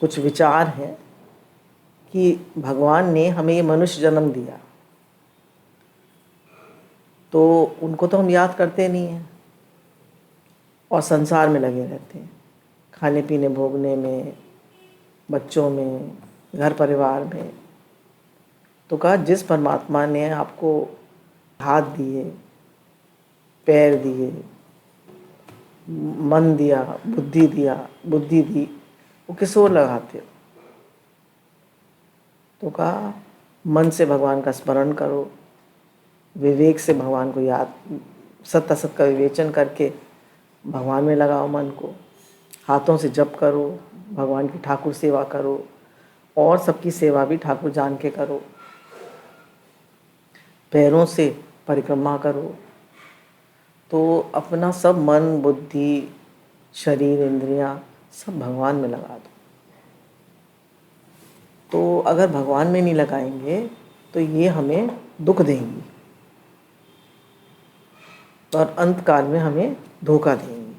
कुछ विचार हैं कि भगवान ने हमें ये मनुष्य जन्म दिया, तो उनको तो हम याद करते नहीं हैं और संसार में लगे रहते हैं, खाने पीने भोगने में, बच्चों में, घर परिवार में। तो कहा जिस परमात्मा ने आपको हाथ दिए, पैर दिए, मन दिया, बुद्धि दी, वो किस ओर लगाते हो? तो कहा मन से भगवान का स्मरण करो, विवेक से भगवान को याद, सत्य असत का विवेचन करके भगवान में लगाओ मन को। हाथों से जप करो, भगवान की ठाकुर सेवा करो और सबकी सेवा भी ठाकुर जान के करो। पैरों से परिक्रमा करो, तो अपना सब मन, बुद्धि, शरीर, इंद्रियां सब भगवान में लगा दो। तो अगर भगवान में नहीं लगाएंगे तो ये हमें दुख देंगी और अंत काल में हमें धोखा देंगी।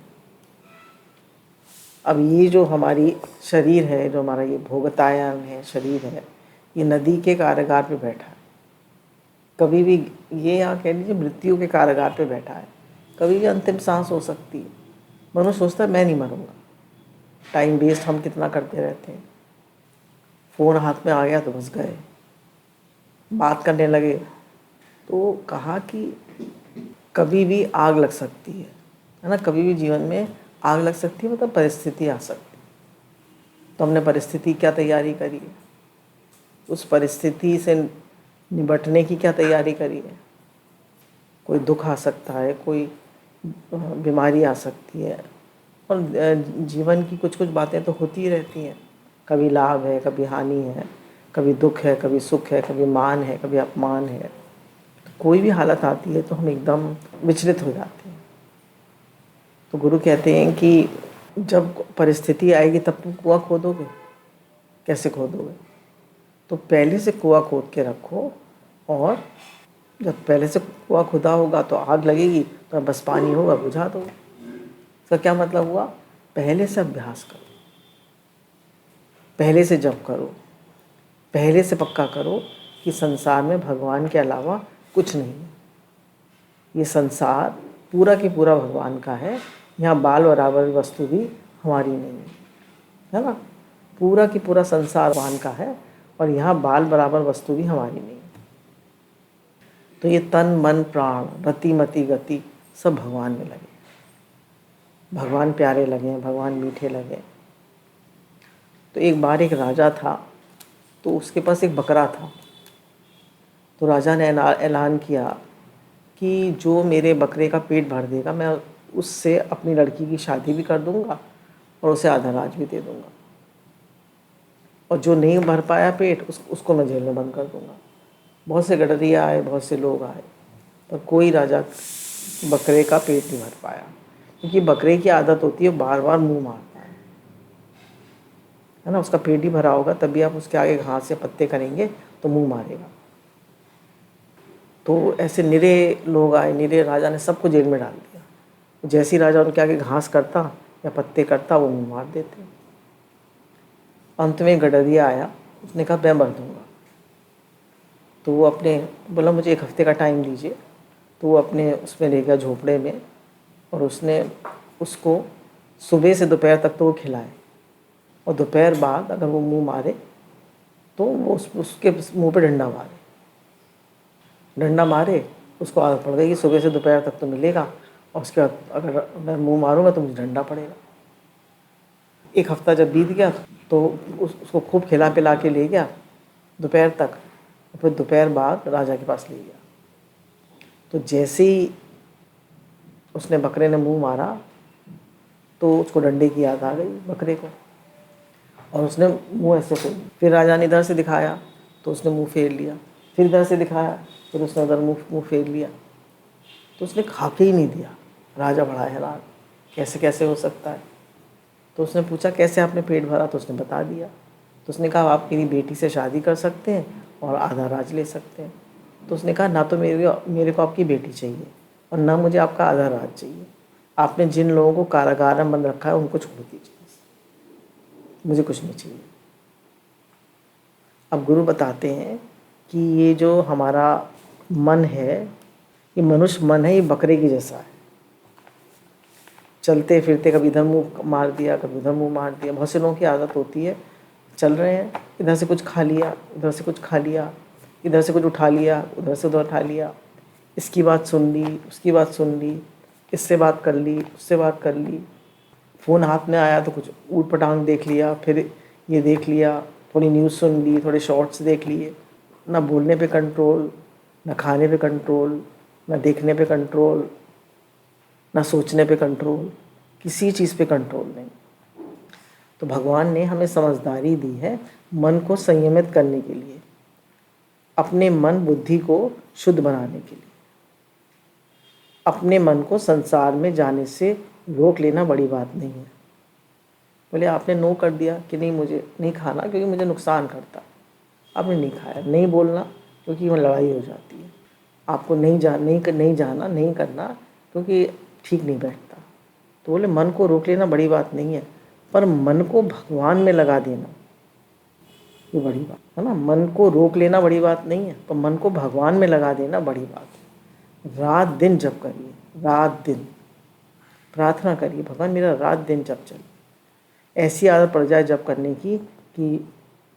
अब ये जो हमारी शरीर है, जो हमारा ये भोगतायन है, शरीर है, ये नदी के कारागार पे बैठा है। कभी भी ये, यहाँ कह लीजिए, मृत्यु के कारागार पे बैठा है। कभी भी अंतिम सांस हो सकती है। मनुष्य सोचता है मैं नहीं मरूंगा। टाइम वेस्ट हम कितना करते रहते हैं। फ़ोन हाथ में आ गया तो बस गए, बात करने लगे। तो कहा कि कभी भी आग लग सकती है ना, कभी भी जीवन में आग लग सकती है, मतलब परिस्थिति आ सकती है। तो हमने परिस्थिति क्या तैयारी करी है, उस परिस्थिति से निपटने की क्या तैयारी करी है। कोई दुख आ सकता है, कोई बीमारी आ सकती है, और जीवन की कुछ कुछ बातें तो होती ही रहती हैं। कभी लाभ है, कभी हानि है, कभी दुख है, कभी सुख है, कभी मान है, कभी अपमान है। तो कोई भी हालत आती है तो हम एकदम विचलित हो जाते हैं। तो गुरु कहते हैं कि जब परिस्थिति आएगी तब तुम कुआं खोदोगे, कैसे खोदोगे? तो पहले से कुआं खोद के रखो, और जब पहले से कुआं खुदा होगा तो आग लगेगी, तो बस पानी होगा, बुझा दो। इसका क्या मतलब हुआ? पहले से अभ्यास करो, पहले से जप करो, पहले से पक्का करो कि संसार में भगवान के अलावा कुछ नहीं है। ये संसार पूरा की पूरा भगवान का है। यहाँ बाल बराबर वस्तु भी हमारी नहीं है ना। पूरा की पूरा संसार भगवान का है और यहाँ बाल बराबर वस्तु भी हमारी नहीं है। तो ये तन मन प्राण रति मति गति सब भगवान में लगे, भगवान प्यारे लगे, भगवान मीठे लगे। तो एक बार एक राजा था, तो उसके पास एक बकरा था। तो राजा ने ऐलान किया कि जो मेरे बकरे का पेट भर देगा, मैं उससे अपनी लड़की की शादी भी कर दूंगा और उसे आधा राज भी दे दूंगा, और जो नहीं भर पाया पेट, उसको मैं जेल में बंद कर दूंगा। बहुत से गडरिया आए, बहुत से लोग आए, पर कोई राजा बकरे का पेट नहीं भर पाया, क्योंकि बकरे की आदत होती है बार बार मुंह मारता है ना। उसका पेट ही भरा होगा तभी आप उसके आगे घास या पत्ते करेंगे तो मुंह मारेगा। तो ऐसे निरे लोग आए, निरे राजा ने सबको जेल में डाल दिया। जैसे ही राजा उनके आगे घास करता या पत्ते करता, वो मुंह मार देते। अंत में गडरिया आया, उसने कहा मैं भर दूंगा। तो वो अपने बोला मुझे 1 हफ्ते का टाइम दीजिए। तो वो अपने उसमें ले गया झोपड़े में, और उसने उसको सुबह से दोपहर तक तो वो खिलाए, और दोपहर बाद अगर वो मुंह मारे तो वो उसके मुंह पे डंडा मारे। उसको आदत पड़ गई कि सुबह से दोपहर तक तो मिलेगा, और उसके बाद अगर मैं मुंह मारूंगा तो मुझे डंडा पड़ेगा। 1 हफ्ता जब बीत गया तो उसको खूब खिला पिला के ले गया दोपहर तक, फिर दोपहर बाद राजा के पास ले गया। तो जैसे ही उसने बकरे ने मुंह मारा तो उसको डंडे की याद आ गई बकरे को, और उसने मुंह ऐसे फेर। फिर राजा ने इधर से दिखाया तो उसने मुंह फेर लिया, फिर इधर से दिखाया, फिर उसने उधर मुंह फेर लिया। तो उसने खा के ही नहीं दिया। राजा बड़ा हैरान, कैसे कैसे हो सकता है। तो उसने पूछा कैसे आपने पेट भरा, तो उसने बता दिया। तो उसने कहा आप मेरी बेटी से शादी कर सकते हैं और आधा राज ले सकते हैं। तो उसने कहा ना तो मेरे को आपकी बेटी चाहिए और ना मुझे आपका आधा राज चाहिए। आपने जिन लोगों को कारागार में बंद रखा है उनको छोड़ दीजिए। मुझे कुछ नहीं चाहिए। अब गुरु बताते हैं कि ये जो हमारा मन है, ये मनुष्य मन है, ये बकरे की जैसा है। चलते फिरते कभी इधर मुंह मार दिया, कभी उधर मुंह मार दिया। बहुत से लोगों की आदत होती है, चल रहे हैं, इधर से कुछ खा लिया, उधर से कुछ खा लिया, इधर से कुछ उठा लिया, उधर से उधर उठा लिया, इसकी बात सुन ली, उसकी बात सुन ली, इससे बात कर ली, उससे बात कर ली। फ़ोन हाथ में आया तो कुछ ऊट पटांग देख लिया, फिर ये देख लिया, थोड़ी न्यूज़ सुन ली, थोड़े शॉर्ट्स देख लिए। ना बोलने पे कंट्रोल, ना खाने पे कंट्रोल, ना देखने पे कंट्रोल, ना सोचने पे कंट्रोल, किसी चीज़ पे कंट्रोल नहीं। तो भगवान ने हमें समझदारी दी है मन को संयमित करने के लिए, अपने मन बुद्धि को शुद्ध बनाने के लिए। अपने मन को संसार में जाने से रोक लेना बड़ी बात नहीं है। बोले आपने नो कर दिया कि नहीं, मुझे नहीं खाना क्योंकि मुझे नुकसान करता, आपने नहीं खाया। नहीं बोलना क्योंकि वहाँ लड़ाई हो जाती है। आपको नहीं जाना, नहीं करना क्योंकि ठीक नहीं बैठता। तो बोले मन को रोक लेना बड़ी बात नहीं है, पर मन को भगवान में लगा देना ये बड़ी बात है ना। मन को रोक लेना बड़ी बात नहीं है, पर मन को भगवान में लगा देना बड़ी बात है। रात दिन जप करिए, रात दिन प्रार्थना करिए, भगवान मेरा रात दिन जप चले। ऐसी आदत पड़ जाए जप करने की कि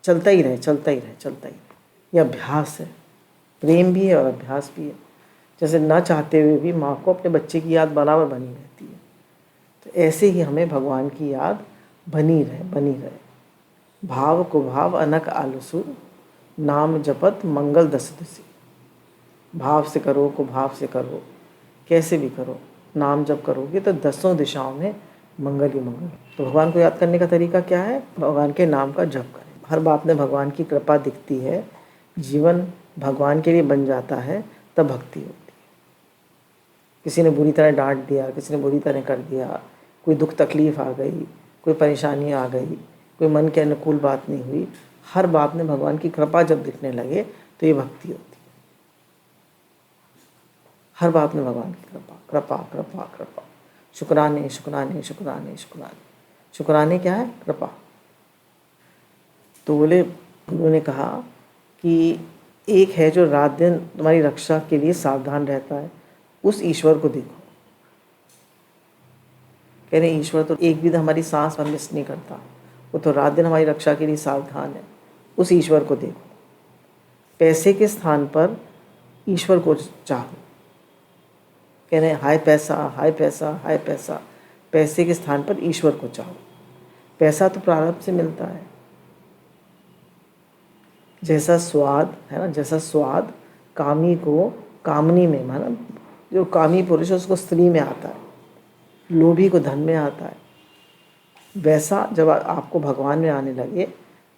चलता ही रहे, चलता ही रहे, चलता ही रहे। ये अभ्यास है, प्रेम भी है और अभ्यास भी है। जैसे ना चाहते हुए भी माँ को अपने बच्चे की याद बराबर बनी रहती है, तो ऐसे ही हमें भगवान की याद बनी रहे, बनी रहे। भाव को भाव अनक आलसु, नाम जपत मंगल दस दिशि। भाव से करो को भाव से करो, कैसे भी करो, नाम जप करोगे तो दसों दिशाओं में मंगल ही मंगल। तो भगवान को याद करने का तरीका क्या है? भगवान के नाम का जप करें। हर बात में भगवान की कृपा दिखती है, जीवन भगवान के लिए बन जाता है, तब भक्ति होती है। किसी ने बुरी तरह डांट दिया, किसी ने बुरी तरह कर दिया, कोई दुख तकलीफ़ आ गई, कोई परेशानी आ गई, कोई मन के अनुकूल बात नहीं हुई, हर बात में भगवान की कृपा जब दिखने लगे तो ये भक्ति होती है। हर बात में भगवान की कृपा, कृपा कृपा कृपा, शुक्राने शुक्राने शुक्राने शुक्राने। शुक्राने क्या है? कृपा। तो बोले, गुरु ने कहा कि एक है जो रात दिन तुम्हारी रक्षा के लिए सावधान रहता है, उस ईश्वर को देखो। कह रहे ईश्वर तो एक भी हमारी सांस पर मिस नहीं करता, वो तो रात दिन हमारी रक्षा के लिए सावधान है, उस ईश्वर को देखो। पैसे के स्थान पर ईश्वर को चाहो। कह रहे हैं हाय पैसा, हाय पैसा, हाय पैसा। पैसे के स्थान पर ईश्वर को चाहो। पैसा तो प्रारब्ध से मिलता है। जैसा स्वाद है ना, जैसा स्वाद कामी को कामनी में, माना जो कामी पुरुष है उसको स्त्री में आता है, लोभी को धन में आता है, वैसा जब आपको भगवान में आने लगे,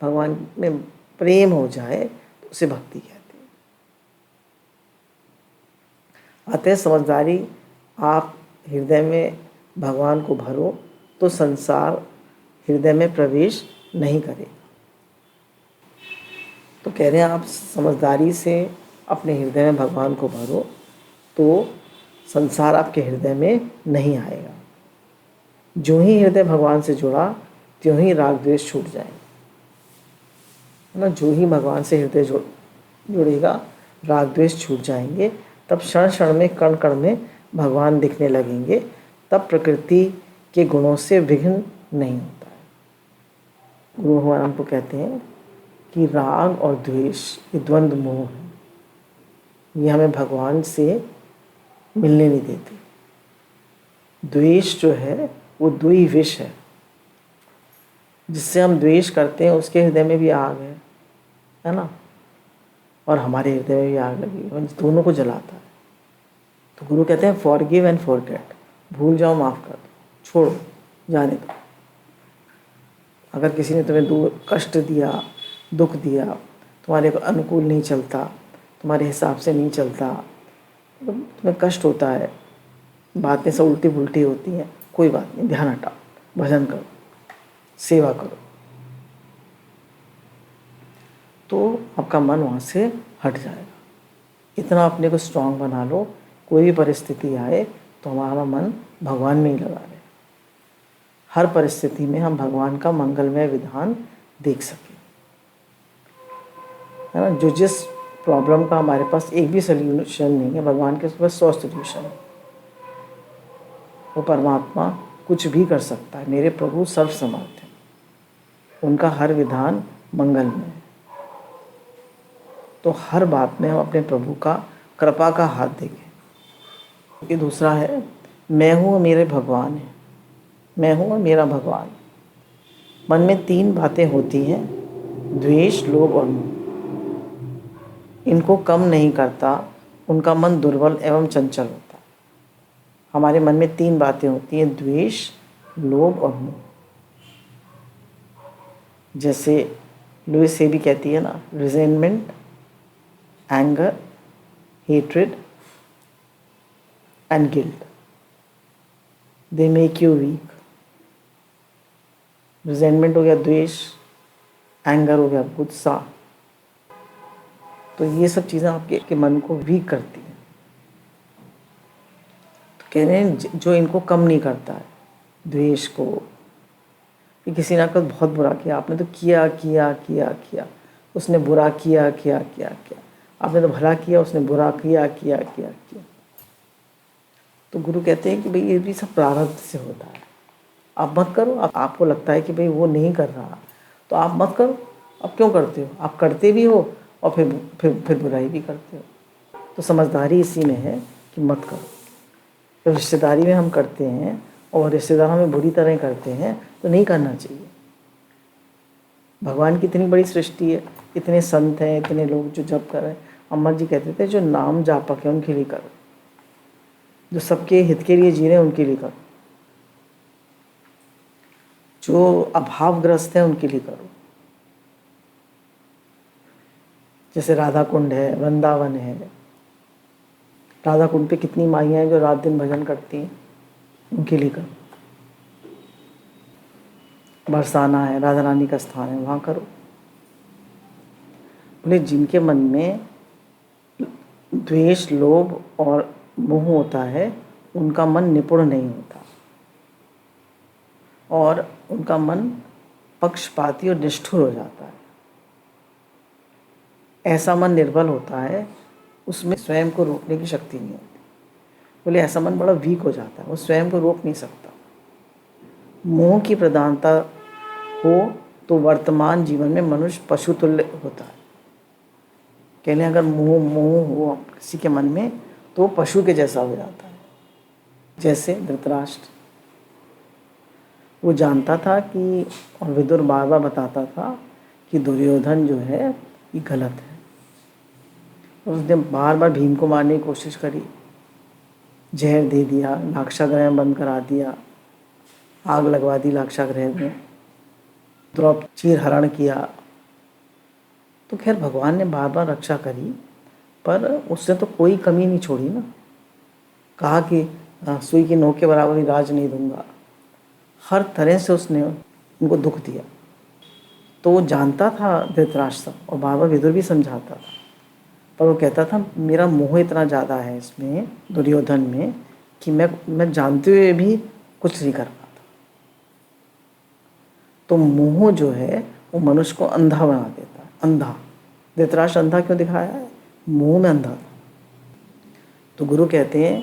भगवान में प्रेम हो जाए तो उसे भक्ति कहते हैं। अतः समझदारी, आप हृदय में भगवान को भरो तो संसार हृदय में प्रवेश नहीं करेगा। तो कह रहे हैं आप समझदारी से अपने हृदय में भगवान को भरो तो संसार आपके हृदय में नहीं आएगा। जो ही हृदय भगवान से जुड़ा त्यों ही राग द्वेष छूट जाएंगे, है ना। जो ही भगवान से हृदय जुड़ेगा, राग द्वेष छूट जाएंगे, तब क्षण क्षण में, कण कण में भगवान दिखने लगेंगे। तब प्रकृति के गुणों से विघ्न नहीं होता है। गुरु भगवान हमको कहते हैं कि राग और द्वेष ये द्वंद्व मोह है, ये हमें भगवान से मिलने नहीं देते। द्वेष जो है वो द्वि विष है। जिससे हम द्वेष करते हैं उसके हृदय में भी आग है ना, और हमारे हृदय में भी आग लगी है, दोनों को जलाता है। तो गुरु कहते हैं फॉरगिव एंड फॉरगेट, भूल जाओ, माफ़ कर दो, छोड़ो, जाने दो। अगर किसी ने तुम्हें कष्ट दिया, दुख दिया, तुम्हारे को अनुकूल नहीं चलता, तुम्हारे हिसाब से नहीं चलता, तो तुम्हें कष्ट होता है, बातें सब उल्टी पुल्टी होती हैं, कोई बात नहीं, ध्यान हटाओ, भजन करो, सेवा करो, तो आपका मन वहाँ से हट जाएगा। इतना अपने को स्ट्रांग बना लो, कोई भी परिस्थिति आए तो हमारा मन भगवान में ही लगा रहे। हर परिस्थिति में हम भगवान का मंगलमय विधान देख सकें, है ना। जो जिस प्रॉब्लम का हमारे पास एक भी सोल्यूशन नहीं है, भगवान के पास 100 सोल्यूशन है। वो परमात्मा कुछ भी कर सकता है। मेरे प्रभु सर्वसमर्थ हैं, उनका हर विधान मंगलमय है। तो हर बात में हम अपने प्रभु का कृपा का हाथ देखें। ये दूसरा है, मैं हूँ और मेरे भगवान हैं। मैं हूँ और मेरा भगवान। मन में 3 बातें होती हैं, द्वेष, लोभ और मोह। इनको कम नहीं करता, उनका मन दुर्बल एवं चंचल होता है। हमारे मन में 3 बातें होती हैं, द्वेष, लोभ और मोह। जैसे लुइस से भी कहती है ना, resentment, anger, hatred and guilt, they make you weak. Resentment हो गया द्वेष, एंगर हो गया गुस्सा। तो ये सब चीज़ें आपके मन को वीक करती हैं। तो कह रहे हैं जो इनको कम नहीं करता है, द्वेष को, कि किसी ने आपको बहुत बुरा किया, आपने तो किया किया किया किया, उसने बुरा किया किया किया किया, आपने तो भला किया, उसने बुरा किया किया किया किया। तो गुरु कहते हैं कि भाई ये भी सब प्रारब्ध से होता है, आप मत करो। आपको लगता है कि भाई वो नहीं कर रहा, तो आप मत करो। अब क्यों करते हो? आप करते भी हो और फिर बुराई भी करते हो। तो समझदारी इसी में है कि मत करो। तो रिश्तेदारी में हम करते हैं और रिश्तेदार हमें बुरी तरह करते हैं, तो नहीं करना चाहिए। भगवान की इतनी बड़ी सृष्टि है, इतने संत हैं, इतने लोग जो जप कर रहे हैं। अम्मा जी कहते थे, जो नाम जापक है उनके लिए करो, जो सबके हित के लिए जी रहे हैं उनके लिए करो, जो अभावग्रस्त हैं उनके लिए करो। जैसे राधा कुंड है, वृंदावन है। राधा कुंड पे कितनी माइयाँ हैं जो रात दिन भजन करती हैं, उनके लिए करो। बरसाना है, राधा रानी का स्थान है, वहाँ करो। बोले जिनके मन में द्वेष, लोभ और मोह होता है, उनका मन निपुण नहीं होता और उनका मन पक्षपाती और निष्ठुर हो जाता है। ऐसा मन निर्बल होता है, उसमें स्वयं को रोकने की शक्ति नहीं होती। बोले ऐसा मन बड़ा वीक हो जाता है, वो स्वयं को रोक नहीं सकता। मोह की प्रधानता हो तो वर्तमान जीवन में मनुष्य पशु तुल्य होता है। कहने अगर मोह हो किसी के मन में, तो पशु के जैसा हो जाता है। जैसे धृतराष्ट्र, वो जानता था कि, और विदुर बार बार बताता था कि दुर्योधन जो है ये गलत है। उसने बार बार भीम को मारने की कोशिश करी, जहर दे दिया, लाक्षागृह में बंद करा दिया, आग लगवा दी लाक्षागृह में, द्रौपदी चीर हरण किया। तो खैर भगवान ने बार बार रक्षा करी, पर उसने तो कोई कमी नहीं छोड़ी ना। कहा कि सुई की नोक के बराबर भी राज नहीं दूंगा। हर तरह से उसने उनको दुख दिया। तो वो जानता था धृतराष्ट्र, और बार बार विदुर भी समझाता था, पर वो कहता था मेरा मोह इतना ज़्यादा है इसमें, दुर्योधन में, कि मैं जानते हुए भी कुछ नहीं कर पाता। तो मोह जो है वो मनुष्य को अंधा बना देता है। अंधा, धृतराष्ट्र अंधा क्यों दिखाया है? मोह में अंधा था। तो गुरु कहते हैं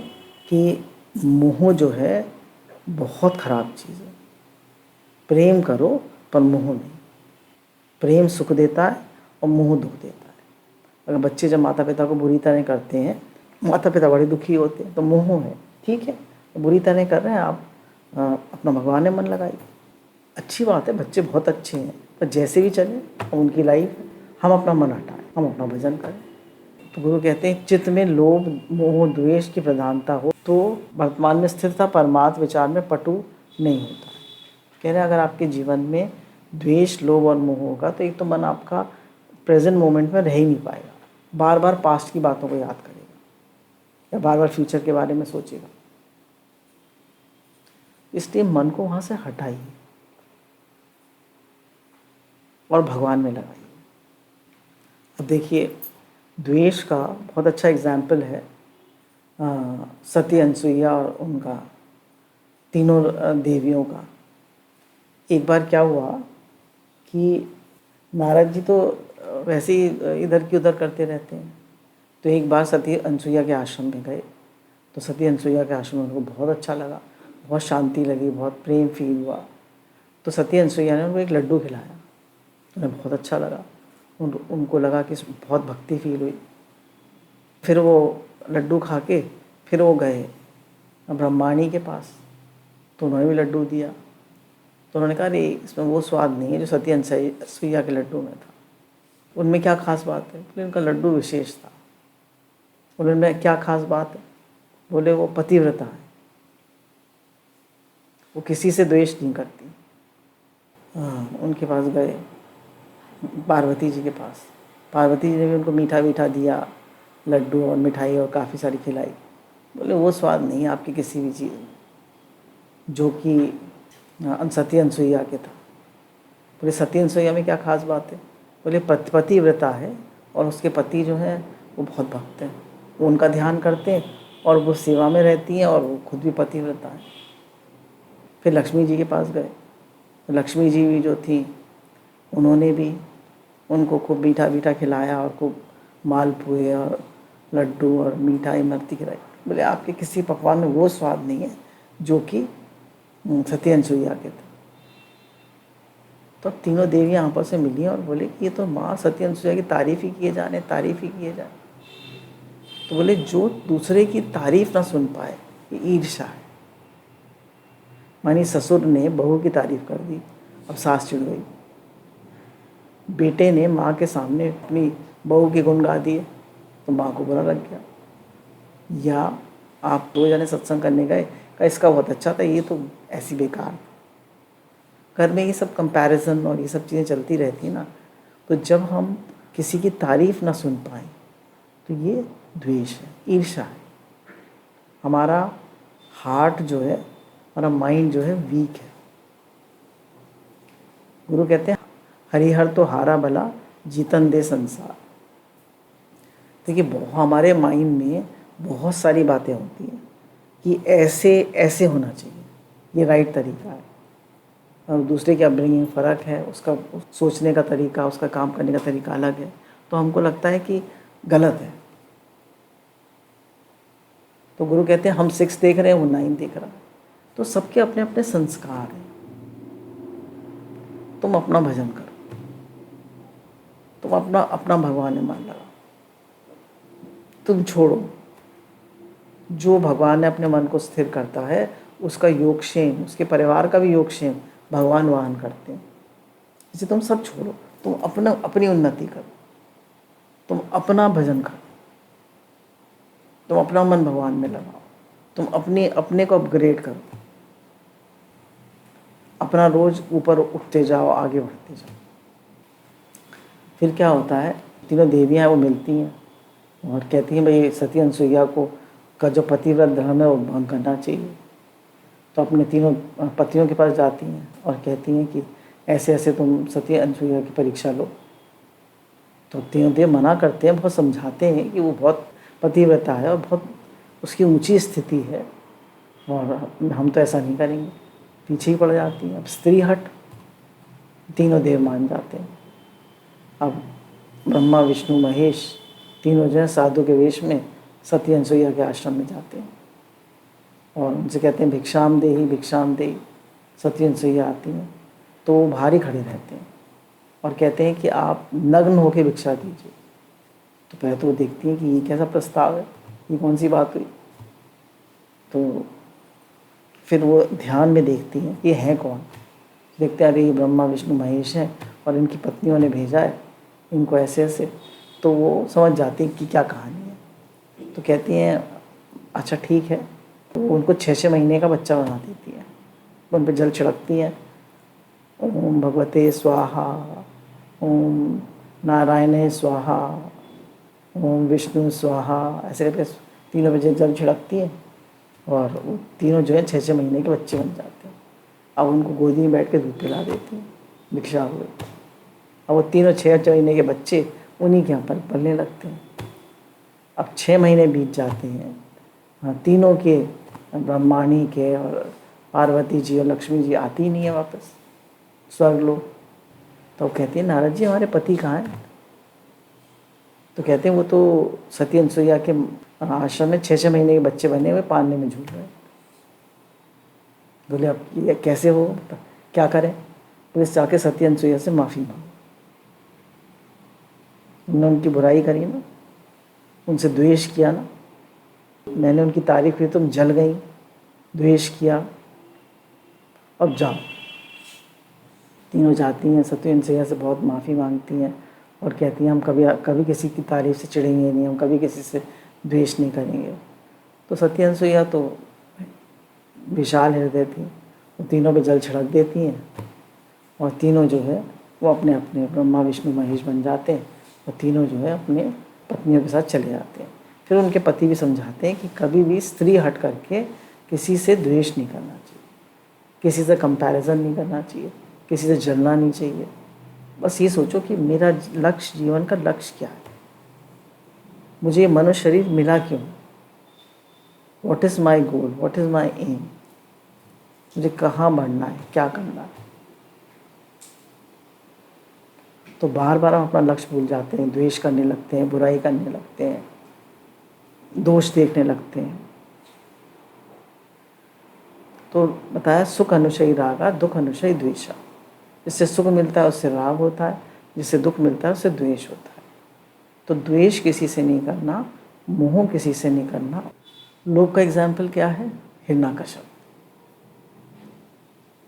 कि मोह जो है बहुत खराब चीज़ है। प्रेम करो पर मोह नहीं। प्रेम सुख देता है और मोह दुख देता है। अगर बच्चे जब माता पिता को बुरी तरह करते हैं, माता पिता बड़े दुखी होते हैं, तो मोह है। ठीक है, बुरी तरह कर रहे हैं आप, अपना भगवान में मन लगाइए। अच्छी बात है, बच्चे बहुत अच्छे हैं, पर जैसे भी चले उनकी लाइफ, हम अपना मन हटाएं, हम अपना भजन करें। तो गुरु कहते हैं चित्त में लोभ, मोह, द्वेष की प्रधानता हो तो वर्तमान में स्थिरता परमार्थ विचार में पटु नहीं होता। कह रहे हैं अगर आपके जीवन में द्वेष, लोभ और मोह होगा, तो एक तो मन आपका प्रेजेंट मोमेंट में रह ही नहीं पाएगा, बार बार पास्ट की बातों को याद करेगा या बार बार फ्यूचर के बारे में सोचेगा। इसलिए मन को वहाँ से हटाइए और भगवान में लगाइए। अब देखिए, द्वेष का बहुत अच्छा एग्जाम्पल है सती, अनसुईया और उनका तीनों देवियों का। एक बार क्या हुआ कि नारद जी तो वैसे ही इधर की उधर करते रहते हैं। तो एक बार सती अनसुईया के आश्रम में गए। तो सती अनसुईया के आश्रम में उनको बहुत अच्छा लगा, बहुत शांति लगी, बहुत प्रेम फील हुआ। तो सती अनसुईया ने उनको एक लड्डू खिलाया। तो उन्हें बहुत अच्छा लगा, उनको लगा कि बहुत भक्ति फील हुई। फिर वो लड्डू खा के फिर वो गए ब्रह्माणी के पास। तो उन्होंने भी लड्डू दिया। तो उन्होंने कहा, अरे इसमें वो स्वाद नहीं है जो सती अनसुईया के लड्डू में था। उनमें क्या खास बात है? बोले उनका लड्डू विशेष था। उनमें क्या खास बात है? बोले वो पतिव्रता है, वो किसी से द्वेष नहीं करती। हाँ, उनके पास गए, पार्वती जी के पास। पार्वती जी ने भी उनको मीठा मीठा दिया, लड्डू और मिठाई और काफ़ी सारी खिलाई। बोले वो स्वाद नहीं है आपकी किसी भी चीज़ में जो कि सती अनसुईया के था। बोले सती अनसुईया में क्या खास बात है? बोले पतिव्रता है और उसके पति जो हैं वो बहुत भक्त हैं, वो उनका ध्यान करते हैं और वो सेवा में रहती हैं और वो खुद भी पतिव्रता है। फिर लक्ष्मी जी के पास गए। तो लक्ष्मी जी भी जो थी उन्होंने भी उनको खूब मीठा मीठा खिलाया और खूब मालपुए और लड्डू और मीठा इमरती खिलाई। बोले आपके किसी पकवान में वो स्वाद नहीं है जो कि सती अनसुईया के थे। तो तीनों देवियाँ आपस से मिली और बोले कि ये तो माँ सती अनसुईया की तारीफ़ ही किए जाने, तारीफ़ ही किए जाए। तो बोले जो दूसरे की तारीफ़ ना सुन पाए ये ईर्ष्या है। मानी ससुर ने बहू की तारीफ़ कर दी, अब सास चिढ़ गई। बेटे ने माँ के सामने अपनी बहू के गुण गा दिए तो माँ को बुरा लग गया। या आप दो जने सत्संग करने गए, कहा इसका बहुत अच्छा था, ये तो ऐसी बेकार। घर में ये सब कंपैरिजन और ये सब चीज़ें चलती रहती है ना। तो जब हम किसी की तारीफ़ ना सुन पाए तो ये द्वेष है, ईर्ष्या है। हमारा हार्ट जो है, हमारा माइंड जो है वीक है। गुरु कहते हैं हरिहर तो हारा भला जीतन दे संसार। देखिए हमारे माइंड में बहुत सारी बातें होती हैं कि ऐसे ऐसे होना चाहिए, ये राइट तरीका है। और दूसरे की अपब्रिंगिंग फ़र्क है, उसका सोचने का तरीका, उसका काम करने का तरीका अलग है, तो हमको लगता है कि गलत है। तो गुरु कहते हैं हम 6 देख रहे हैं, वो 9 देख रहा है। तो सबके अपने अपने संस्कार हैं। तुम अपना भजन करो, तुम अपना अपना भगवान में मन लगाओ, तुम छोड़ो। जो भगवान ने अपने मन को स्थिर करता है उसका योगक्षेम, उसके परिवार का भी योगक्षेम भगवान वाहन करते हैं। इसे तुम सब छोड़ो, तुम अपनी उन्नति करो, तुम अपना भजन करो, तुम अपना मन भगवान में लगाओ, तुम अपने को अपग्रेड करो, अपना रोज ऊपर उठते जाओ, आगे बढ़ते जाओ। फिर क्या होता है, तीनों देवियाँ वो मिलती हैं और कहती हैं भाई सती अनसुईया को का जो पतिव्रत धर्म है वो भंग करना चाहिए। तो अपने तीनों पतियों के पास जाती हैं और कहती हैं कि ऐसे ऐसे तुम सती अनसुईया की परीक्षा लो। तो तीनों देव मना करते हैं, बहुत समझाते हैं कि वो बहुत पतिव्रता है और बहुत उसकी ऊंची स्थिति है और हम तो ऐसा नहीं करेंगे, पीछे ही पड़ जाती हैं। अब स्त्री हट, तीनों देव मान जाते हैं। अब ब्रह्मा विष्णु महेश तीनों जो है साधु के वेश में सती अनसुईया के आश्रम में जाते हैं और उनसे कहते हैं भिक्षाम देहि भिक्षाम देहि। सती अनसुईया आती हैं तो वो बाहर ही खड़े रहते हैं और कहते हैं कि आप नग्न होकर भिक्षा दीजिए। तो पहले तो वो देखती हैं कि ये कैसा प्रस्ताव है, ये कौन सी बात हुई। तो फिर वो ध्यान में देखती हैं ये हैं कौन। देखते हैं अरे ये ब्रह्मा विष्णु महेश हैं और इनकी पत्नियों ने भेजा है इनको ऐसे ऐसे। तो वो समझ जाती हैं कि क्या कहानी है। तो कहती हैं अच्छा ठीक है। तो उनको 6-6 महीने का बच्चा बना देती है, उन पर जल छिड़कती हैं, ओम भगवते स्वाहा, ओम नारायणे स्वाहा, ओम विष्णु स्वाहा, ऐसे करके तीनों बजे जल छिड़कती हैं और वो तीनों जो है 6-6 महीने के बच्चे बन जाते हैं। अब उनको गोदी में बैठ के दूध पिला देती हैं, भिक्षा हुए। अब वो तीनों 6-6 महीने के बच्चे उन्हीं के यहाँ पर पलने लगते हैं। अब 6 महीने बीत जाते हैं, हाँ, तीनों के, ब्रह्माणी के और पार्वती जी और लक्ष्मी जी आती ही नहीं है वापस। स्वर्गलोक। तो कहती है नारद जी हमारे पति कहाँ हैं? तो कहते हैं वो तो सती अनुसुईया के आश्रम में 6-6 महीने के बच्चे बने हुए पालने में झूल रहे हैं। बोले अब ये कैसे हो, क्या करें? बोले जाके सती अनुसुईया से माफ़ी मांगो। उन्होंने उनकी बुराई करी ना, उनसे द्वेष किया ना, मैंने उनकी तारीफ की, तुम जल गई, द्वेष किया, अब जाओ। तीनों जाती हैं, सती अनुसुईया से बहुत माफ़ी मांगती हैं और कहती हैं हम कभी किसी की तारीफ से चिढ़ेंगे नहीं, हम कभी किसी से द्वेष नहीं करेंगे। तो सती अनुसुईया तो विशाल हृदय थी, वो तीनों पे जल छिड़क देती हैं और तीनों जो है वो अपने अपने ब्रह्मा विष्णु महेश बन जाते हैं और तीनों जो है अपने पत्नियों के साथ चले जाते हैं। फिर उनके पति भी समझाते हैं कि कभी भी स्त्री हट करके किसी से द्वेष नहीं करना चाहिए, किसी से कंपैरिजन नहीं करना चाहिए, किसी से जलना नहीं चाहिए। बस ये सोचो कि मेरा लक्ष्य, जीवन का लक्ष्य क्या है, मुझे ये मनुष्य शरीर मिला क्यों, what is my goal, what is my aim, मुझे कहाँ बढ़ना है, क्या करना है। तो बार बार हम अपना लक्ष्य भूल जाते हैं, द्वेष करने लगते हैं, बुराई करने लगते हैं, दोष देखने लगते हैं। तो बताया सुख अनुशयी रागा, दुख अनुशयी द्वेषा। जिससे सुख मिलता है उससे राग होता है, जिससे दुख मिलता है उससे द्वेष होता है। तो द्वेष किसी से नहीं करना, मोह किसी से नहीं करना। लोभ का एग्जाम्पल क्या है? हिरण्यकश्यप।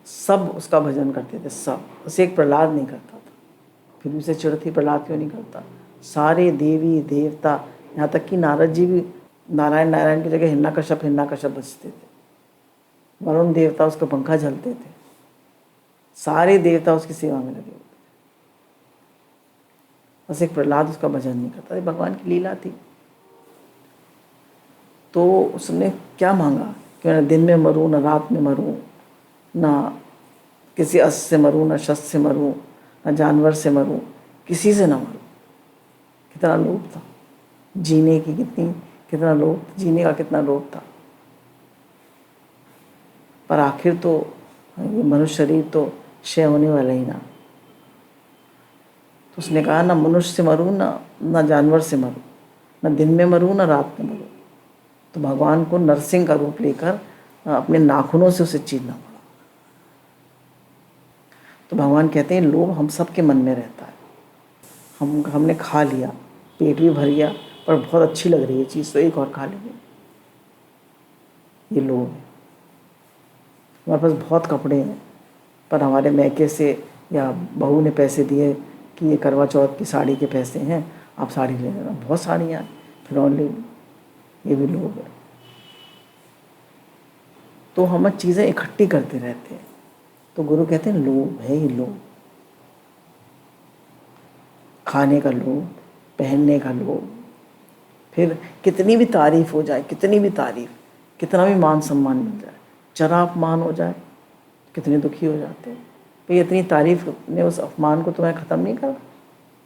सब उसका भजन करते थे, सब, उसे एक प्रहलाद नहीं करता था। फिर भी उसे चिढ़ थी, प्रहलाद क्यों नहीं करता? सारे देवी देवता, यहाँ तक कि नारद जी भी नारायण नारायण की जगह हिरण्यकश्यप बचते थे। वरुण देवता उसका पंखा झलते थे, सारे देवता उसकी सेवा में लगे होते थे, बस एक प्रहलाद उसका भजन नहीं करता। भगवान की लीला थी। तो उसने क्या मांगा कि मैं दिन में मरूं, ना रात में मरूं, ना किसी अस्त्र से मरूं, ना शस्त्र से मरूं, ना जानवर से मरूं, किसी से ना मरूं। कितना लोभ था जीने की, कितना लोभ, जीने का कितना लोभ था। पर आखिर तो ये मनुष्य शरीर तो क्षय होने वाला ही ना। तो उसने कहा ना मनुष्य से मरूं, ना जानवर से मरूं, ना दिन में मरूं, ना रात में मरूं। तो भगवान को नरसिंह का रूप लेकर अपने नाखूनों से उसे चीरना पड़ा। तो भगवान कहते हैं लोभ हम सब के मन में रहता है। हमने खा लिया, पेट भी भर गया, पर बहुत अच्छी लग रही है चीज़, तो एक और खा लेंगे, ये लोभ है। हमारे पास बहुत कपड़े हैं, पर हमारे मैके से या बहू ने पैसे दिए कि ये करवा चौथ की साड़ी के पैसे हैं, आप साड़ी ले लेना, बहुत साड़ियाँ हैं, फिर और ले ली, ये भी लोभ है। तो हम चीज़ें इकट्ठी करते रहते हैं। तो गुरु कहते हैं लोभ है ये लोभ। खाने का लोभ, पहनने का लोभ, फिर कितनी भी तारीफ हो जाए, कितनी भी तारीफ, कितना भी मान सम्मान मिल जाए, जरा अपमान हो जाए, कितने दुखी हो जाते हैं। भाई इतनी तारीफ ने उस अपमान को तुम्हें ख़त्म नहीं करा।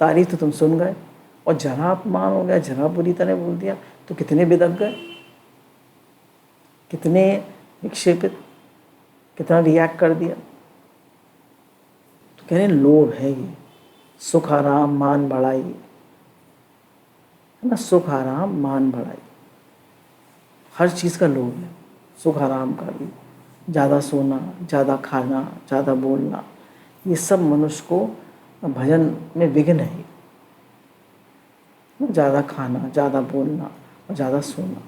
तारीफ तो तुम सुन गए, और जरा अपमान हो गया, जरा बुरी तरह बोल दिया तो कितने बिदक गए, कितने विक्षेपित, कितना रिएक्ट कर दिया। तो कह रहे हैं लोभ है ये, सुख आराम मान बढ़ाई, है ना, सुख आराम मान बढ़ाई, हर चीज़ का लोभ है। सुख आराम का भी, ज़्यादा सोना, ज़्यादा खाना, ज़्यादा बोलना, ये सब मनुष्य को भजन में विघ्न है। ज़्यादा खाना, ज़्यादा बोलना और ज़्यादा सोना,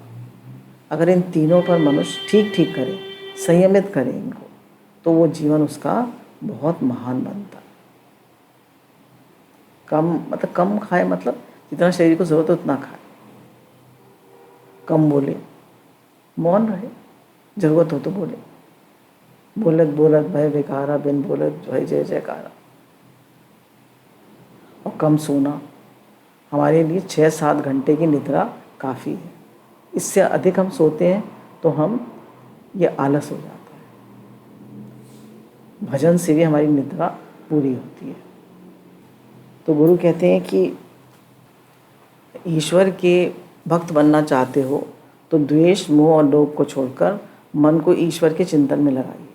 अगर इन तीनों पर मनुष्य ठीक ठीक करे, संयमित करे इनको, तो वो जीवन उसका बहुत महान बनता है। कम खाए, मतलब जितना शरीर को ज़रूरत है उतना खाए, कम बोले, मौन रहे, ज़रूरत हो तो बोले, बोलत बोलत भय बेकारा, बिन बोलत भय जय जयकारा। और कम सोना, हमारे लिए 6-7 घंटे की निद्रा काफ़ी है। इससे अधिक हम सोते हैं तो हम ये आलस हो जाता है। भजन से भी हमारी निद्रा पूरी होती है। तो गुरु कहते हैं कि ईश्वर के भक्त बनना चाहते हो तो द्वेष, मोह और लोभ को छोड़कर मन को ईश्वर के चिंतन में लगाइए।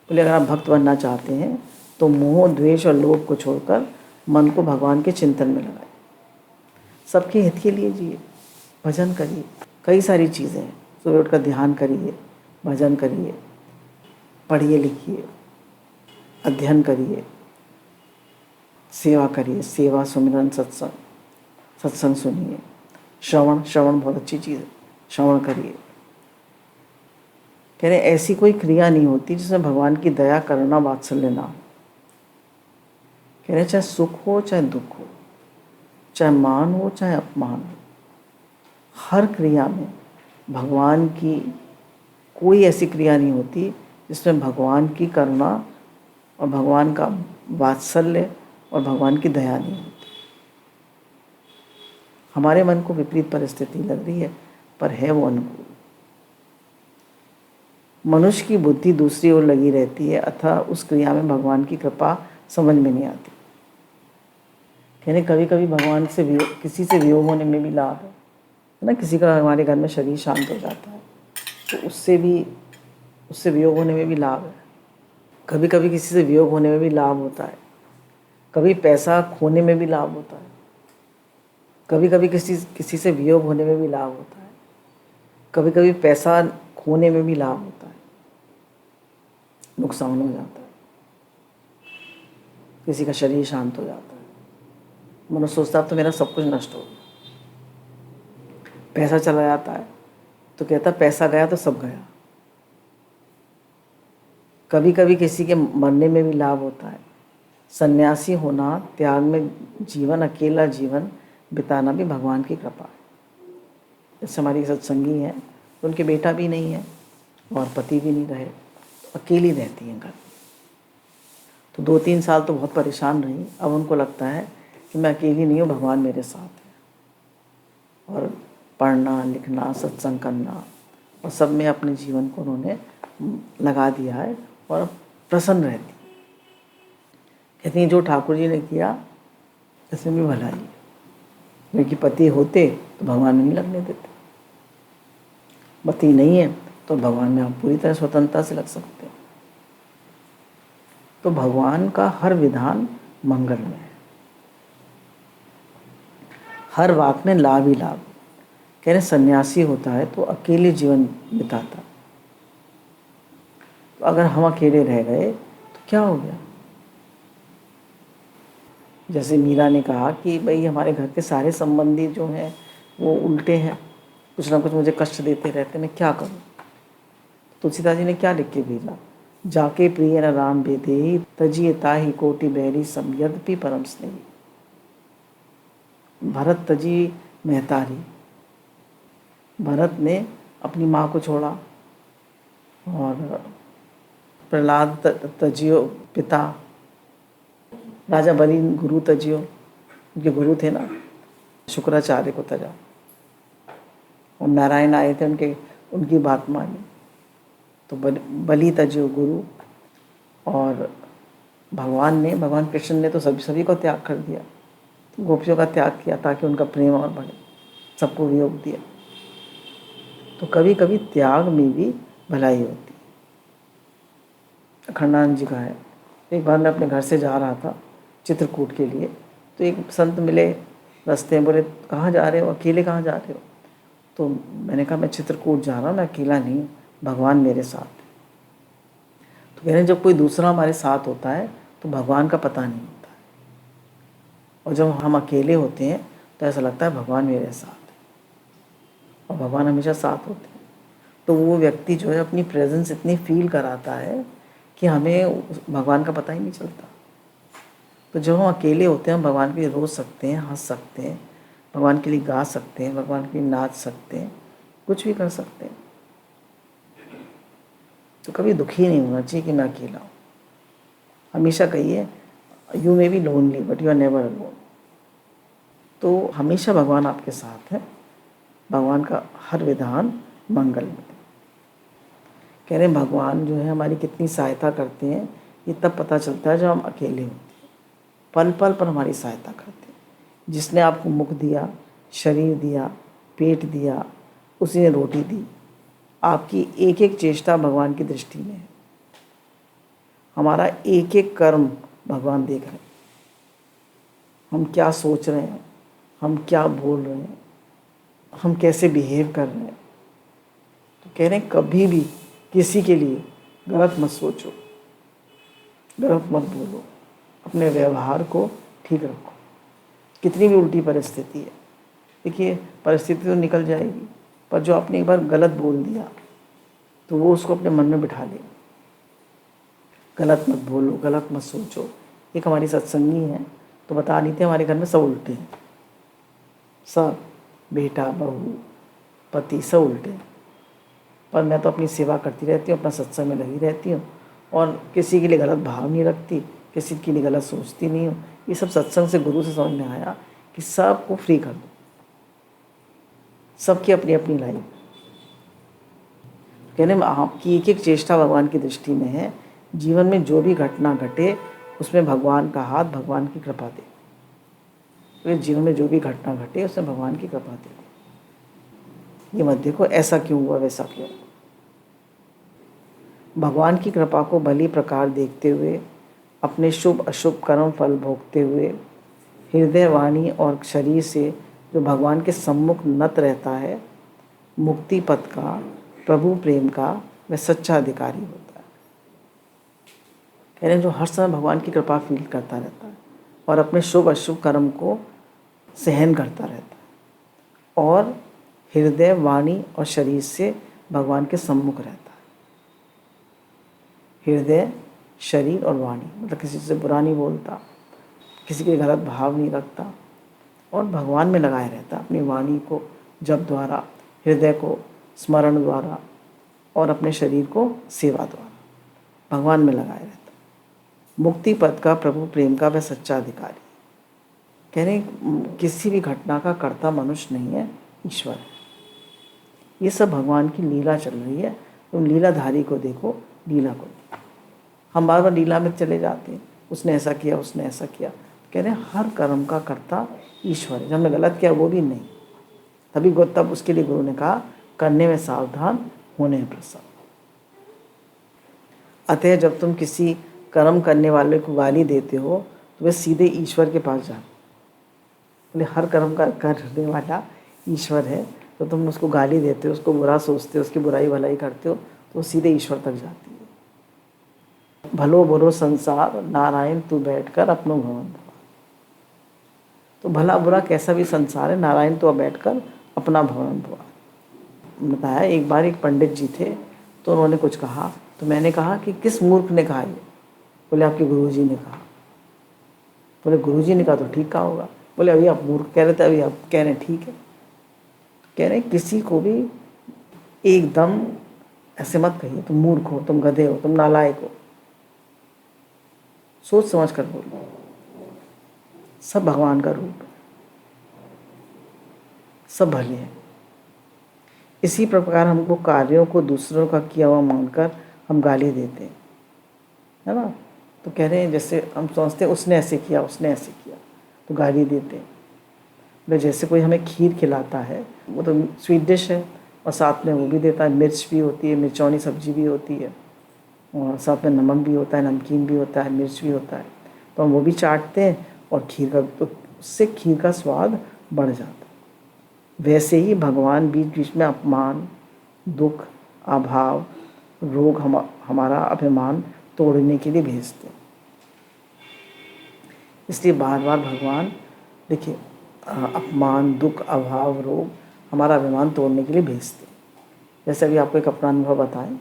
बोले अगर आप भक्त बनना चाहते हैं तो मोह, द्वेष और लोभ को छोड़कर मन को भगवान के चिंतन में लगाए, सबके हित के लिए जिए, भजन करिए। कई सारी चीज़ें हैं, सुबह उठकर ध्यान करिए, भजन करिए, पढ़िए लिखिए, अध्ययन करिए, सेवा करिए, सेवा, सुमिरन, सत्संग सुनिए, श्रवण बहुत अच्छी चीज़ है, श्रवण करिए। कह रहे ऐसी कोई क्रिया नहीं होती जिसमें भगवान की दया, करुणा, वात्सल्य ना हो। कह रहे चाहे सुख हो चाहे दुख हो, चाहे मान हो चाहे अपमान हो, हर क्रिया में भगवान की कोई ऐसी क्रिया नहीं होती जिसमें भगवान की करुणा और भगवान का वात्सल्य और भगवान की दया नहीं होती। हमारे मन को विपरीत परिस्थिति लग रही है, पर है वो अनुकूल। मनुष्य की बुद्धि दूसरी ओर लगी रहती है, अतः उस क्रिया में भगवान की कृपा समझ में नहीं आती। कहने कभी कभी भगवान से किसी से वियोग होने में भी लाभ है ना। किसी का हमारे घर में शरीर शांत हो जाता है तो उससे वियोग होने में भी लाभ है। कभी कभी किसी से वियोग होने में भी लाभ होता है। कभी पैसा खोने में भी लाभ होता है। कभी कभी किसी से वियोग होने में भी लाभ होता है। कभी कभी पैसा खोने में भी लाभ होता है, नुकसान हो जाता है। किसी का शरीर शांत हो जाता है, मनुष्य सोचता है तो मेरा सब कुछ नष्ट हो गया। पैसा चला जाता है तो कहता पैसा गया तो सब गया। कभी कभी किसी के मरने में भी लाभ होता है। सन्यासी होना, त्याग में जीवन, अकेला जीवन बिताना भी भगवान की कृपा है। जैसे हमारी सत्संगी हैं तो उनके बेटा भी नहीं है और पति भी नहीं रहे, तो अकेली रहती हैं घर। तो 2-3 साल तो बहुत परेशान रही। अब उनको लगता है कि मैं अकेली नहीं हूँ, भगवान मेरे साथ है। और पढ़ना, लिखना, सत्संग करना और सब में अपने जीवन को उन्होंने लगा दिया है और प्रसन्न रहती। कहती हैं जो ठाकुर जी ने किया इसमें भी भलाई है। क्योंकि पति होते तो भगवान में नहीं लगने देते, पति नहीं है तो भगवान में आप पूरी तरह स्वतंत्रता से लग सकते हैं। तो भगवान का हर विधान मंगल में है, हर बात में लाभ ही लाभ। कह रहे सन्यासी होता है तो अकेले जीवन बिताता। तो अगर हम अकेले रह गए तो क्या हो गया। जैसे मीरा ने कहा कि भाई हमारे घर के सारे संबंधी जो हैं वो उल्टे हैं, कुछ ना कुछ मुझे कष्ट देते रहते, मैं क्या करूं। तुलसीदास जी ने क्या लिख के भेजा, जाके प्रिय न राम बेदे, तजिए ताहि कोटि बैरी सम यद्यपि परम स्नेही। भरत तजी महतारी, भरत ने अपनी माँ को छोड़ा और प्रहलाद तजियो पिता, राजा बलि गुरु तजियो, उनके गुरु थे ना, शुक्राचार्य को तजा। और नारायण आए थे, उनकी बात मानी तो बलि तजियो गुरु। और भगवान कृष्ण ने तो सभी को त्याग कर दिया, तो गोपियों का त्याग किया ताकि उनका प्रेम और बढ़े, सबको वियोग दिया। तो कभी कभी त्याग में भी भलाई होती। अखंडानंद जी का है, एक बार मैं अपने घर से जा रहा था चित्रकूट के लिए, तो एक संत मिले रास्ते में, बोले कहाँ जा रहे हो, अकेले कहाँ जा रहे हो। तो मैंने कहा मैं चित्रकूट जा रहा हूँ, मैं अकेला नहीं हूँ, भगवान मेरे साथ है। तो कह रहे जब कोई दूसरा हमारे साथ होता है तो भगवान का पता नहीं होता है, और जब हम अकेले होते हैं तो ऐसा लगता है भगवान मेरे साथ है, और भगवान हमेशा साथ होते हैं। तो वो व्यक्ति जो है अपनी प्रेजेंस इतनी फील कराता है कि हमें भगवान का पता ही नहीं चलता। तो जब हम अकेले होते हैं हम भगवान के लिए रो सकते हैं, हंस सकते हैं, भगवान के लिए गा सकते हैं, भगवान के लिए नाच सकते हैं, कुछ भी कर सकते हैं। तो कभी दुखी नहीं होना चाहिए कि मैं अकेला हूँ। हमेशा कहिए you may be lonely but you are never alone. तो हमेशा भगवान आपके साथ है, भगवान का हर विधान मंगल में। कह रहे हैं भगवान जो है हमारी कितनी सहायता करते हैं ये तब पता चलता है जब हम अकेले होते हैं। पल पल पर हमारी सहायता करते हैं। जिसने आपको मुख दिया, शरीर दिया, पेट दिया, उसी ने रोटी दी। आपकी एक एक चेष्टा भगवान की दृष्टि में है। हमारा एक एक कर्म भगवान देख रहे हैं। हम क्या सोच रहे हैं, हम क्या बोल रहे हैं, हम कैसे बिहेव कर रहे हैं। तो कह रहे हैं कभी भी किसी के लिए गलत मत सोचो, गलत मत बोलो, अपने व्यवहार को ठीक रखो। कितनी भी उल्टी परिस्थिति है, देखिए परिस्थिति तो निकल जाएगी, पर जो आपने एक बार गलत बोल दिया तो वो उसको अपने मन में बिठा ले। गलत मत बोलो, गलत मत सोचो। एक हमारी सत्संगी है तो बता रही थी हमारे घर में सब उल्टे हैं, सब बेटा बहू पति सब उल्टे हैं। पर मैं तो अपनी सेवा करती रहती हूँ, अपना सत्संग में लगी रहती हूँ और किसी के लिए गलत भाव नहीं रखती, किसी के लिए गलत सोचती नहीं हूँ। ये सब सत्संग से गुरु से समझ में आया कि सबको फ्री कर दो, सबकी अपनी अपनी लाइफ। कहने में आपकी एक एक चेष्टा भगवान की दृष्टि में है। जीवन में जो भी घटना घटे उसमें भगवान का हाथ, भगवान की कृपा दे। तो जीवन में जो भी घटना घटे उसमें भगवान की कृपा दे। ये मत देखो ऐसा क्यों हुआ वैसा क्यों। भगवान की कृपा को भली प्रकार देखते हुए, अपने शुभ अशुभ कर्म फल भोगते हुए, हृदय वाणी और शरीर से जो भगवान के सम्मुख नत रहता है, मुक्ति पथ का, प्रभु प्रेम का वह सच्चा अधिकारी होता है। कह रहे हैं जो हर समय भगवान की कृपा फील करता रहता है और अपने शुभ अशुभ कर्म को सहन करता रहता है और हृदय वाणी और शरीर से भगवान के सम्मुख रहता है। हृदय शरीर और वाणी मतलब किसी से बुरा नहीं बोलता, किसी के गलत भाव नहीं रखता और भगवान में लगाए रहता। अपनी वाणी को जप द्वारा, हृदय को स्मरण द्वारा और अपने शरीर को सेवा द्वारा भगवान में लगाए रहता। मुक्ति पद का, प्रभु प्रेम का वह सच्चा अधिकारी। कह रहे किसी भी घटना का कर्ता मनुष्य नहीं है, ईश्वर है। ये सब भगवान की लीला चल रही है। तुम लीलाधारी को देखो, लीला को देखो। हम बार बार लीला में चले जाते हैं, उसने ऐसा किया, उसने ऐसा किया। कह रहे हैं हर कर्म का कर्ता ईश्वर है। जब हमने गलत किया वो भी नहीं, तब उसके लिए गुरु ने कहा करने में सावधान, होने में प्रसन्न। अतः जब तुम किसी कर्म करने वाले को गाली देते हो तो वह सीधे ईश्वर के पास जाते। बोले हर कर्म का करने वाला ईश्वर है, तो तुम उसको गाली देते हो, उसको बुरा सोचते हो, उसकी बुराई भलाई करते हो तो सीधे ईश्वर तक जाती है। भलो बुरो संसार नारायण तू बैठकर अपनो भवन धुआ। तो भला बुरा कैसा भी संसार है, नारायण तो बैठकर अपना भवन धुआ। बताया एक बार एक पंडित जी थे तो उन्होंने कुछ कहा, तो मैंने कहा कि किस मूर्ख ने कहा ये? बोले आपके गुरुजी ने कहा। बोले गुरुजी ने कहा तो ठीक कहा होगा। बोले अभी आप मूर्ख कह रहे थे, अभी आप कह रहे हैं ठीक है। कह रहे किसी को भी एकदम ऐसे मत कहिए तुम मूर्ख हो, तुम गधे हो, तुम नालायक हो। सोच समझ कर बोलो। सब भगवान का रूप है, सब भले हैं। इसी प्रकार हमको कार्यों को दूसरों का किया हुआ मानकर हम गाली देते हैं, है ना। तो कह रहे हैं जैसे हम सोचते हैं उसने ऐसे किया, उसने ऐसे किया, तो गाली देते हैं। तो जैसे कोई हमें खीर खिलाता है, वो तो स्वीट डिश है और साथ में वो भी देता है, मिर्च भी होती है, मिर्चौनी सब्जी भी होती है और साथ में नमक भी होता है, नमकीन भी होता है, मिर्च भी होता है। तो हम वो भी चाटते हैं और खीर का, तो उससे खीर का स्वाद बढ़ जाता है। वैसे ही भगवान बीच बीच में अपमान, दुख, अभाव, रोग हमारा अभिमान तोड़ने के लिए भेजते हैं। इसलिए बार बार भगवान देखिए अपमान, दुख, अभाव, रोग हमारा अभिमान तोड़ने के लिए भेजते हैं। जैसे अभी आपको एक अपना अनुभव बताएं,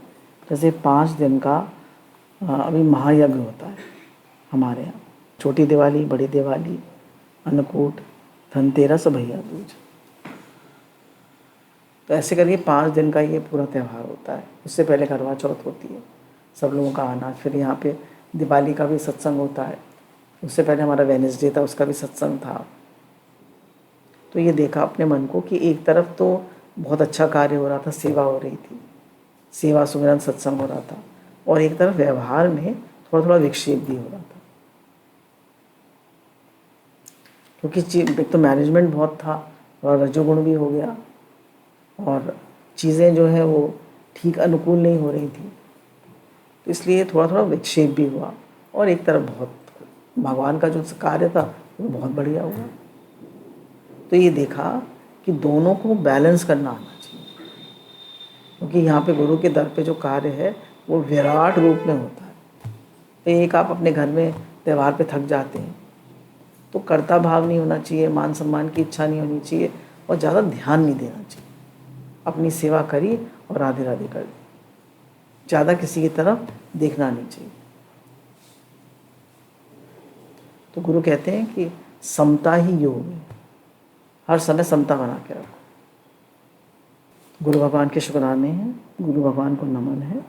जैसे 5 दिन का अभी महायज्ञ होता है हमारे यहाँ। छोटी दिवाली, बड़ी दिवाली, अन्नकूट, धनतेरस और भैया दूज, तो ऐसे करके 5 दिन का ये पूरा त्यौहार होता है। उससे पहले करवा चौथ होती है, सब लोगों का आना। फिर यहाँ पे दिवाली का भी सत्संग होता है। उससे पहले हमारा वेडनेसडे था, उसका भी सत्संग था। तो ये देखा अपने मन को कि एक तरफ तो बहुत अच्छा कार्य हो रहा था, सेवा हो रही थी, सेवा सुमिरन सत्संग हो रहा था, और एक तरफ व्यवहार में थोड़ा थोड़ा विक्षेप भी हो रहा था। क्योंकि एक तो मैनेजमेंट बहुत था और रजोगुण भी हो गया और चीज़ें जो है वो ठीक अनुकूल नहीं हो रही थी। तो इसलिए थोड़ा थोड़ा विक्षेप भी हुआ, और एक तरफ बहुत भगवान का जो कार्य था वो बहुत बढ़िया हुआ। तो ये देखा कि दोनों को बैलेंस करना आना चाहिए, क्योंकि यहाँ पे गुरु के दर पे जो कार्य है वो विराट रूप में होता है। तो एक आप अपने घर में त्यौहार पे थक जाते हैं तो कर्ता भाव नहीं होना चाहिए, मान सम्मान की इच्छा नहीं होनी चाहिए, और ज़्यादा ध्यान नहीं देना चाहिए। अपनी सेवा करी और राधे राधे कर दी, ज़्यादा किसी की तरफ देखना नहीं चाहिए। तो गुरु कहते हैं कि समता ही योग है, हर समय समता बना के रखो। गुरु भगवान के शुक्राने हैं, गुरु भगवान को नमन है।